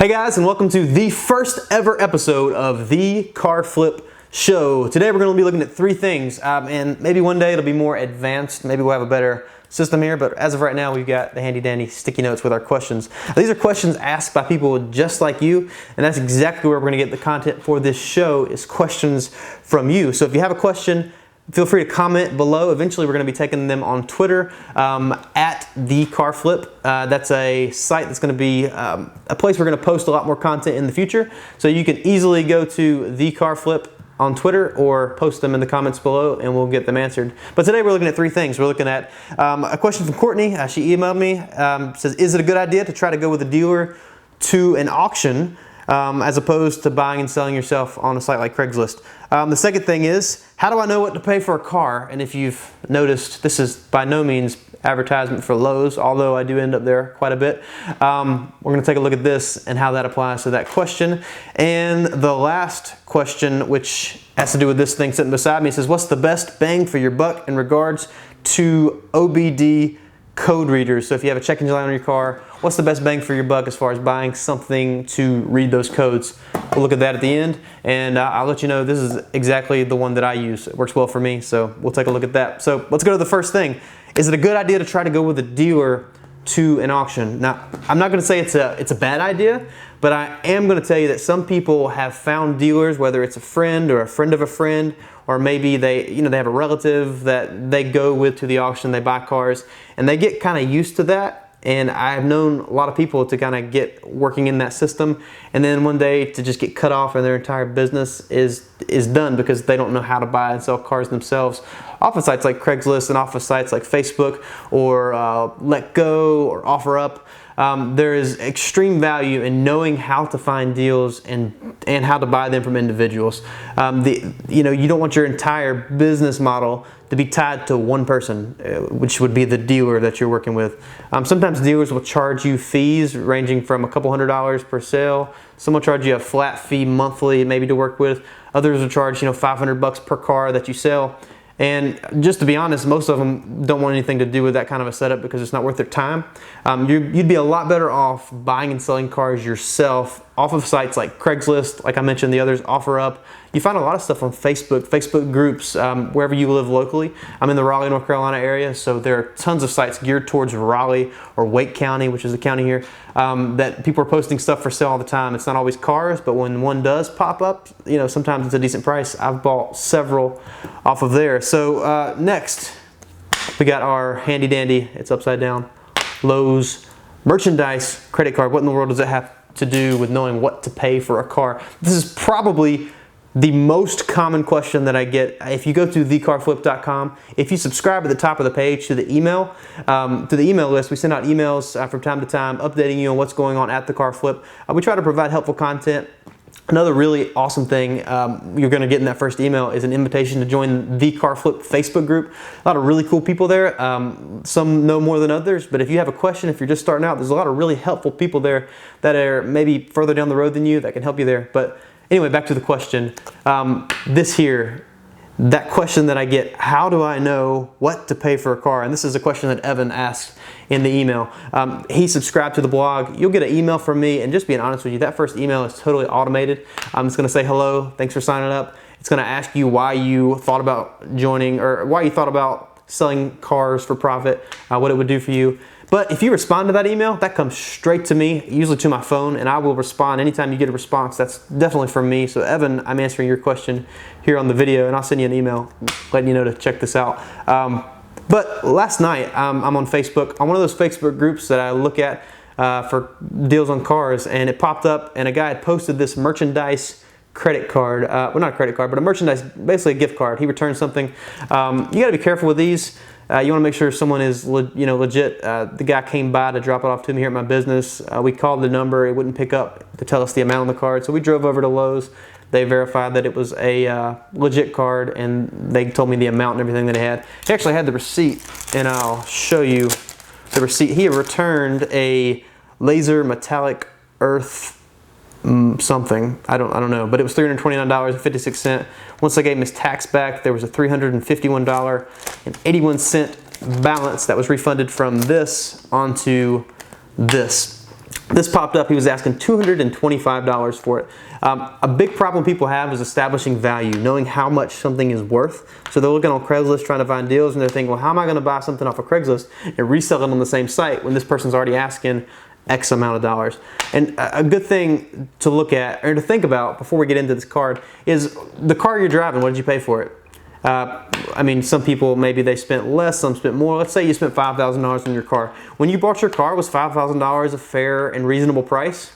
Hey guys, and welcome to the first ever episode of the Car Flip Show. Today we're going to be looking at three things, and maybe one day it'll be more advanced. Maybe we'll have a better system here, but as of right now, we've got the handy dandy sticky notes with our questions. These are questions asked by people just like you, and that's exactly where we're going to get the content for this show, is questions from you. So if you have a question, feel free to comment below. Eventually, we're going to be taking them on Twitter at the Car Flip. That's a site that's going to be a place we're going to post a lot more content in the future. So you can easily go to the Car Flip on Twitter or post them in the comments below and we'll get them answered. But today we're looking at three things. We're looking at a question from Courtney. She emailed me, says, is it a good idea to try to go with a dealer to an auction as opposed to buying and selling yourself on a site like Craigslist? The second thing is, how do I know what to pay for a car? And if you've noticed, this is by no means advertisement for Lowe's, although I do end up there quite a bit. We're going to take a look at this and how that applies to that question. And the last question, which has to do with this thing sitting beside me, says, what's the best bang for your buck in regards to OBD code readers? So if you have a check engine light on your car, what's the best bang for your buck as far as buying something to read those codes? We'll look at that at the end, and I'll let you know this is exactly the one that I use. It works well for me, so we'll take a look at that. So let's go to the first thing. Is it a good idea to try to go with a dealer to an auction? Now, I'm not going to say it's a bad idea, but I am going to tell you that some people have found dealers, whether it's a friend or a friend of a friend, or maybe they have a relative that they go with to the auction, they buy cars, and they get kind of used to that. And I've known a lot of people to kind of get working in that system, and then one day to just get cut off and their entire business is done because they don't know how to buy and sell cars themselves off of sites like Craigslist and off of sites like Facebook or Let Go or OfferUp. There is extreme value in knowing how to find deals and how to buy them from individuals. You don't want your entire business model to be tied to one person, which would be the dealer that you're working with. Sometimes dealers will charge you fees ranging from a couple $100s per sale. Some will charge you a flat fee monthly, maybe to work with. Others will charge $500 per car that you sell. And just to be honest, most of them don't want anything to do with that kind of a setup because it's not worth their time. You'd be a lot better off buying and selling cars yourself off of sites like Craigslist, like I mentioned, the others, OfferUp. You find a lot of stuff on Facebook groups, wherever you live locally. I'm in the Raleigh, North Carolina area, so there are tons of sites geared towards Raleigh or Wake County, which is the county here, that people are posting stuff for sale all the time. It's not always cars, but when one does pop up, sometimes it's a decent price. I've bought several off of there. So next, we got our handy dandy, it's upside down, Lowe's merchandise credit card. What in the world does it have to do with knowing what to pay for a car? This is probably the most common question that I get. If you go to thecarflip.com, if you subscribe at the top of the page to the email list, we send out emails from time to time updating you on what's going on at the Car Flip. We try to provide helpful content. Another really awesome thing you're going to get in that first email is an invitation to join the Car Flip Facebook group. A lot of really cool people there. Some know more than others, but if you have a question, if you're just starting out, there's a lot of really helpful people there that are maybe further down the road than you that can help you there. But anyway, back to the question. That question that I get, how do I know what to pay for a car? And this is a question that Evan asked in the email. He subscribed to the blog. You'll get an email from me, and just being honest with you, that first email is totally automated. It's going to say, hello, thanks for signing up. It's going to ask you why you thought about joining or why you thought about selling cars for profit, what it would do for you. But if you respond to that email, that comes straight to me, usually to my phone, and I will respond anytime you get a response. That's definitely from me. So Evan, I'm answering your question here on the video, and I'll send you an email letting you know to check this out. But last night, I'm on Facebook, on one of those Facebook groups that I look at for deals on cars, and it popped up, and a guy had posted this merchandise credit card, well, not a credit card, but a merchandise, basically a gift card. He returned something. You got to be careful with these. You want to make sure someone is legit. The guy came by to drop it off to me here at my business. We called the number. It wouldn't pick up to tell us the amount on the card. So we drove over to Lowe's. They verified that it was a legit card, and they told me the amount and everything that it had. He actually had the receipt, and I'll show you the receipt. He had returned a laser metallic earth something. I don't know, but it was $329.56. Once I gave him his tax back, there was a $351.81 balance that was refunded from this onto this. this popped up. He was asking $225 for it. A big problem people have is establishing value, knowing how much something is worth. So they're looking on Craigslist trying to find deals, and they're thinking, well, how am I going to buy something off of Craigslist and resell it on the same site when this person's already asking X amount of dollars? And a good thing to look at or to think about before we get into this card is the car you're driving. What did you pay for it? I mean, some people, maybe they spent less, some spent more. Let's say you spent $5,000 on your car. When you bought your car, was $5,000 a fair and reasonable price?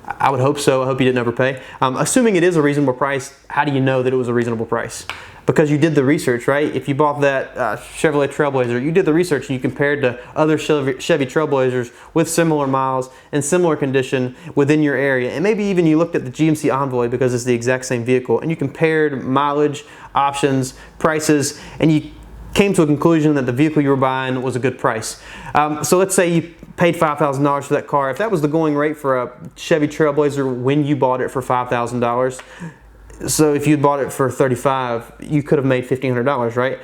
I would hope so. I hope you didn't overpay. Assuming it is a reasonable price, how do you know that it was a reasonable price? Because you did the research, right? If you bought that Chevrolet Trailblazer, you did the research and you compared to other Chevy Trailblazers with similar miles and similar condition within your area. And maybe even you looked at the GMC Envoy because it's the exact same vehicle, and you compared mileage, options, prices, and you came to a conclusion that the vehicle you were buying was a good price. So let's say you paid $5,000 for that car. If that was the going rate for a Chevy Trailblazer when you bought it for $5,000, so if you bought it for $35,000, you could have made $1,500, right?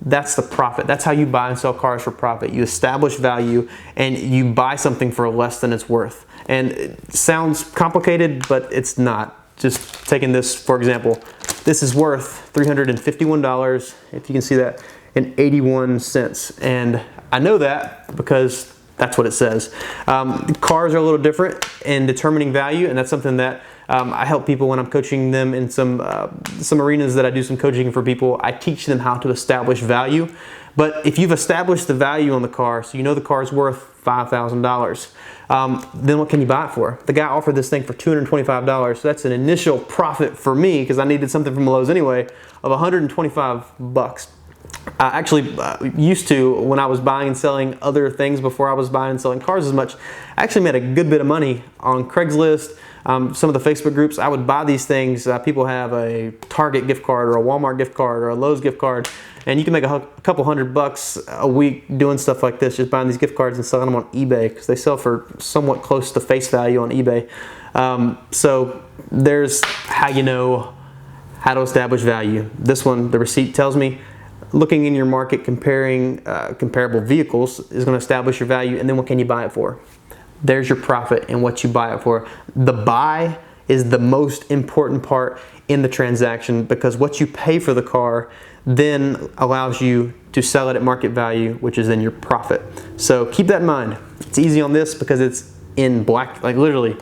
That's the profit. That's how you buy and sell cars for profit. You establish value and you buy something for less than it's worth. And it sounds complicated, but it's not. Just taking this, for example, this is worth $351, if you can see that, and 81 cents. And I know that because that's what it says. Cars are a little different in determining value, and that's something that I help people when I'm coaching them in some arenas that I do some coaching for people. I teach them how to establish value. But if you've established the value on the car, so you know the car is worth $5,000, then what can you buy it for? The guy offered this thing for $225, so that's an initial profit for me because I needed something from Lowe's anyway of 125 bucks. I actually used to, when I was buying and selling other things before I was buying and selling cars as much, I actually made a good bit of money on Craigslist, some of the Facebook groups. I would buy these things. People have a Target gift card or a Walmart gift card or a Lowe's gift card, and you can make a couple $100 a week doing stuff like this, just buying these gift cards and selling them on eBay because they sell for somewhat close to face value on eBay. So there's how you know how to establish value. This one, the receipt tells me, looking in your market, comparing comparable vehicles is going to establish your value, and then what can you buy it for? There's your profit and what you buy it for. The buy is the most important part in the transaction because what you pay for the car then allows you to sell it at market value, which is then your profit. So keep that in mind. It's easy on this because it's in black, like literally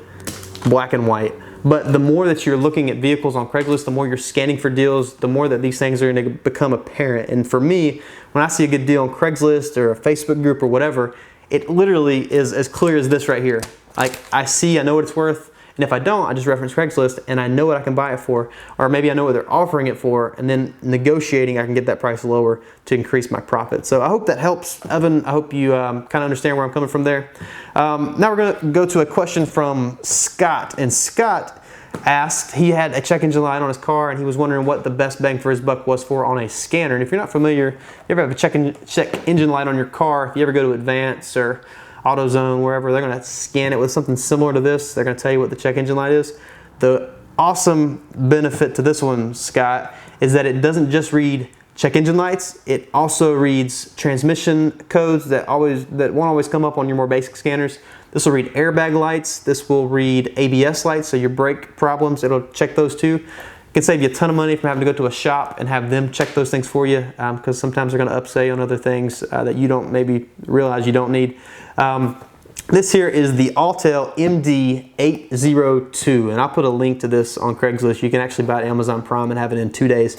black and white. But the more that you're looking at vehicles on Craigslist, the more you're scanning for deals, the more that these things are going to become apparent. And for me, when I see a good deal on Craigslist or a Facebook group or whatever, it literally is as clear as this right here. Like I know what it's worth, and if I don't, I just reference Craigslist and I know what I can buy it for, or maybe I know what they're offering it for, and then negotiating, I can get that price lower to increase my profit. So I hope that helps, Evan. I hope you kind of understand where I'm coming from there. Now we're going to go to a question from Scott, and Scott asked, he had a check engine light on his car and he was wondering what the best bang for his buck was for on a scanner. And if you're not familiar, you ever have a check engine light on your car, if you ever go to Advance or AutoZone, wherever, they're going to scan it with something similar to this. They're going to tell you what the check engine light is. The awesome benefit to this one, Scott, is that it doesn't just read check engine lights, it also reads transmission codes that won't always come up on your more basic scanners. This will read airbag lights, this will read ABS lights, so your brake problems, it'll check those too. It can save you a ton of money from having to go to a shop and have them check those things for you because sometimes they're going to upsell you on other things that you don't maybe realize you don't need. This here is the Autel MD802, and I'll put a link to this on Craigslist. You can actually buy it at Amazon Prime and have it in 2 days.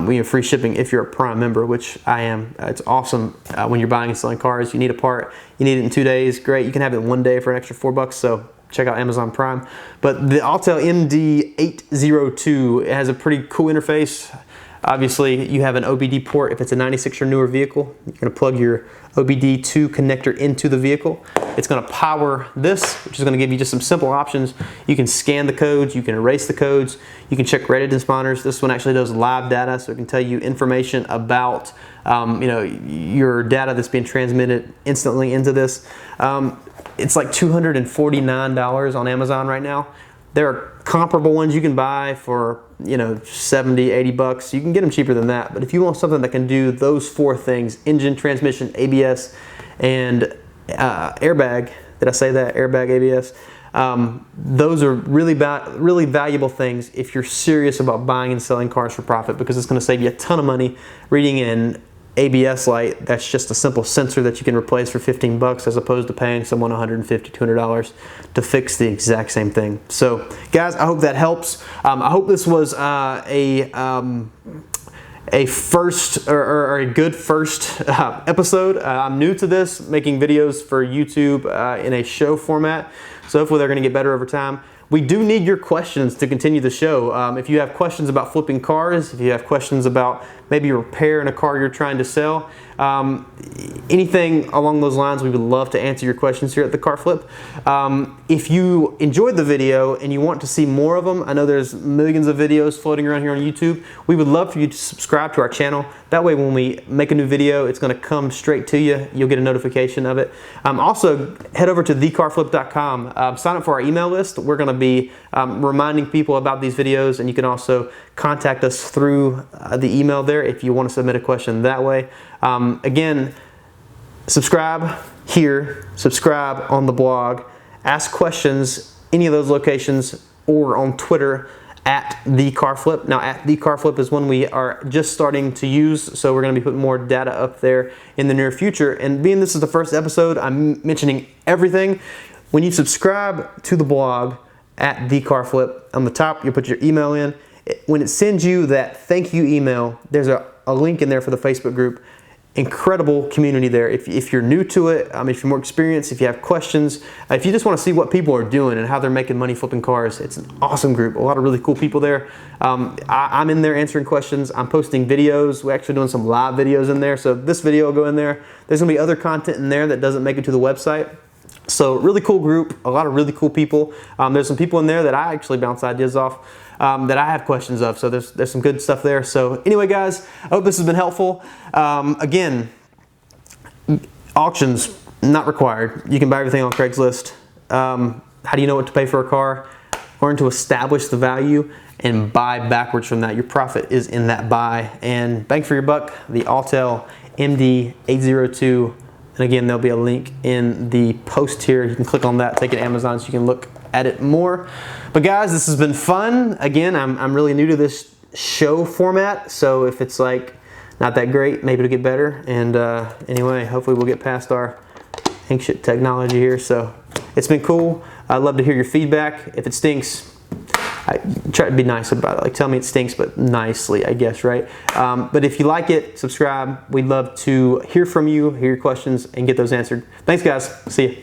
We have free shipping if you're a Prime member, which I am. It's awesome when you're buying and selling cars. You need a part, you need it in 2 days. Great, you can have it in 1 day for an extra $4. So check out Amazon Prime. But the Autel MD802, it has a pretty cool interface. Obviously, you have an OBD port if it's a 96 or newer vehicle. You're going to plug your OBD2 connector into the vehicle. It's going to power this, which is going to give you just some simple options. You can scan the codes, you can erase the codes, you can check rated responders. This one actually does live data, so it can tell you information about your data that's being transmitted instantly into this. It's like $249 on Amazon right now. There are comparable ones you can buy for, $70, $80. You can get them cheaper than that. But if you want something that can do those 4 things, engine, transmission, ABS, and airbag, Did I say that? Airbag ABS. Those are really valuable things if you're serious about buying and selling cars for profit, because it's going to save you a ton of money reading in ABS light. That's just a simple sensor that you can replace for 15 bucks as opposed to paying someone $150, $200 to fix the exact same thing. So guys, I hope that helps. I hope this was a first or a good first episode. I'm new to this, making videos for YouTube in a show format. So hopefully they're going to get better over time. We do need your questions to continue the show. If you have questions about flipping cars, if you have questions about maybe repair in a car you're trying to sell, anything along those lines, we would love to answer your questions here at The Car Flip. If you enjoyed the video and you want to see more of them, I know there's millions of videos floating around here on YouTube. We would love for you to subscribe to our channel. That way when we make a new video, it's going to come straight to you. You'll get a notification of it. Also, head over to thecarflip.com. Sign up for our email list. We're going to be reminding people about these videos, and you can also contact us through the email there if you want to submit a question that way. Again, subscribe here, subscribe on the blog, ask questions any of those locations or on Twitter at The Car Flip. Now, at The Car Flip is one we are just starting to use, so we're going to be putting more data up there in the near future. And being this is the first episode, I'm mentioning everything. When you subscribe to the blog at The Car Flip, on the top you'll put your email in. When it sends you that thank you email, there's a link in there for the Facebook group. Incredible community there. If you're new to it, if you're more experienced, if you have questions, if you just want to see what people are doing and how they're making money flipping cars, it's an awesome group. A lot of really cool people there. I'm in there answering questions. I'm posting videos. We're actually doing some live videos in there. So this video will go in there. There's going to be other content in there that doesn't make it to the website. So really cool group, a lot of really cool people. There's some people in there that I actually bounce ideas off that I have questions of. So there's some good stuff there. So anyway, guys, I hope this has been helpful. Again, auctions not required. You can buy everything on Craigslist. How do you know what to pay for a car? Learn to establish the value and buy backwards from that. Your profit is in that buy. And bang for your buck, the Autel MD802. And again, there'll be a link in the post here. You can click on that, take it to Amazon so you can look at it more. But guys, this has been fun. Again, I'm really new to this show format, so if it's like not that great, maybe it'll get better. And anyway, hopefully we'll get past our ancient technology here. So it's been cool. I'd love to hear your feedback. If it stinks, I try to be nice about it. Like, tell me it stinks, but nicely, I guess, right? But if you like it, subscribe. We'd love to hear from you, hear your questions, and get those answered. Thanks, guys. See you.